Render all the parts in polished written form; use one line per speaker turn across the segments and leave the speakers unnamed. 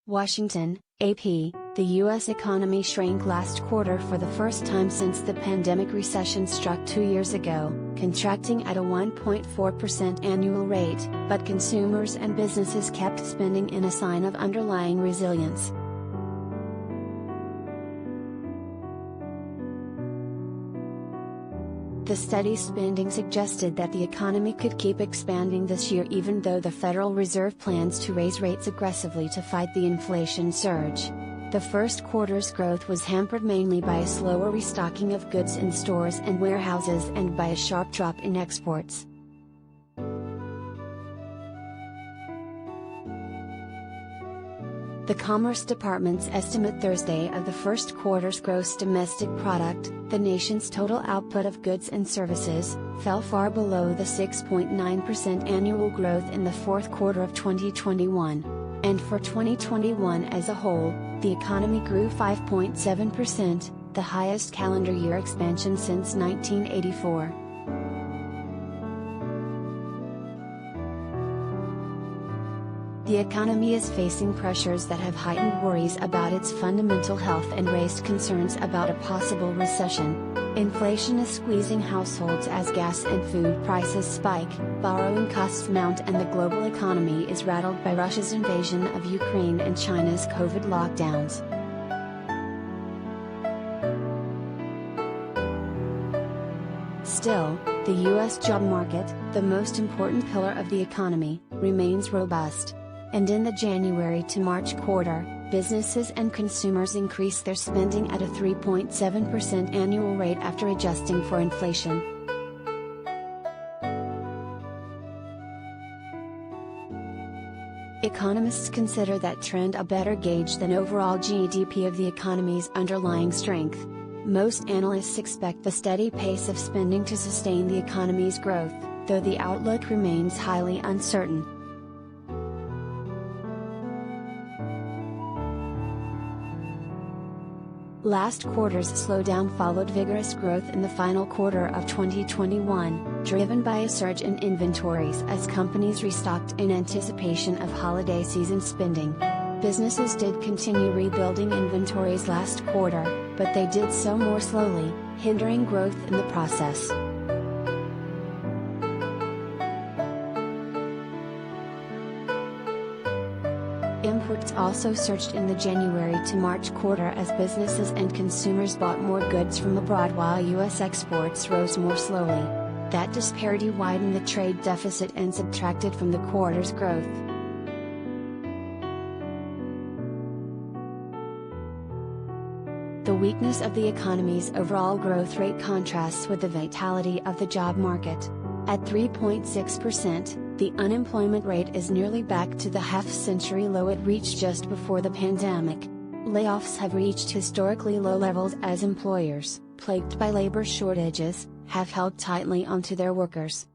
Washington, AP, the U.S. economy shrank last quarter for the first time since the pandemic recession struck 2 years ago, contracting at a 1.4% annual rate, but consumers and businesses kept spending in a sign of underlying resilience. The steady spending suggested that the economy could keep expanding this year even though the Federal Reserve plans to raise rates aggressively to fight the inflation surge. The first quarter's growth was hampered mainly by a slower restocking of goods in stores and warehouses and by a sharp drop in exports. The Commerce Department's estimate Thursday of the first quarter's gross domestic product, the nation's total output of goods and services, fell far below the 6.9% annual growth in the fourth quarter of 2021. And for 2021 as a whole, the economy grew 5.7%, the highest calendar year expansion since 1984. The economy is facing pressures that have heightened worries about its fundamental health and raised concerns about a possible recession. Inflation is squeezing households as gas and food prices spike, borrowing costs mount, and the global economy is rattled by Russia's invasion of Ukraine and China's COVID lockdowns. Still, the U.S. job market, the most important pillar of the economy, remains robust. And in the January to March quarter, businesses and consumers increased their spending at a 3.7% annual rate after adjusting for inflation. Economists consider that trend a better gauge than overall GDP of the economy's underlying strength. Most analysts expect the steady pace of spending to sustain the economy's growth, though the outlook remains highly uncertain. Last quarter's slowdown followed vigorous growth in the final quarter of 2021, driven by a surge in inventories as companies restocked in anticipation of holiday season spending. Businesses did continue rebuilding inventories last quarter, but they did so more slowly, hindering growth in the process. Imports also surged in the January to March quarter as businesses and consumers bought more goods from abroad while U.S. exports rose more slowly. That disparity widened the trade deficit and subtracted from the quarter's growth. The weakness of the economy's overall growth rate contrasts with the vitality of the job market. At 3.6%, the unemployment rate is nearly back to the half-century low it reached just before the pandemic. Layoffs have reached historically low levels as employers, plagued by labor shortages, have held tightly onto their workers.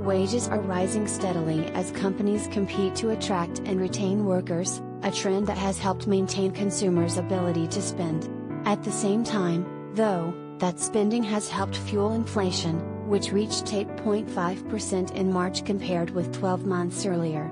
Wages are rising steadily as companies compete to attract and retain workers, a trend that has helped maintain consumers' ability to spend. At the same time, though, that spending has helped fuel inflation, which reached 8.5% in March compared with 12 months earlier.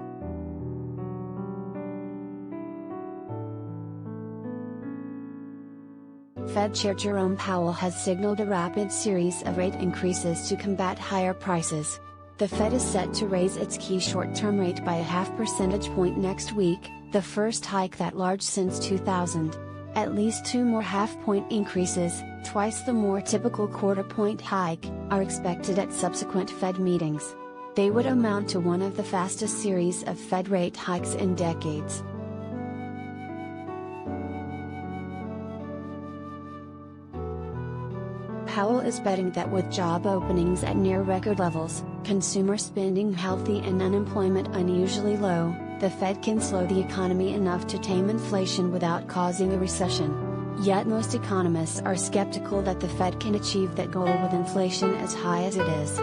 Fed Chair Jerome Powell has signaled a rapid series of rate increases to combat higher prices. The Fed is set to raise its key short-term rate by a half percentage point next week, the first hike that large since 2000. At least 2 more half-point increases, twice the more typical quarter-point hike, are expected at subsequent Fed meetings. They would amount to one of the fastest series of Fed rate hikes in decades. Powell is betting that with job openings at near record levels, consumer spending healthy and unemployment unusually low, the Fed can slow the economy enough to tame inflation without causing a recession. Yet most economists are skeptical that the Fed can achieve that goal with inflation as high as it is.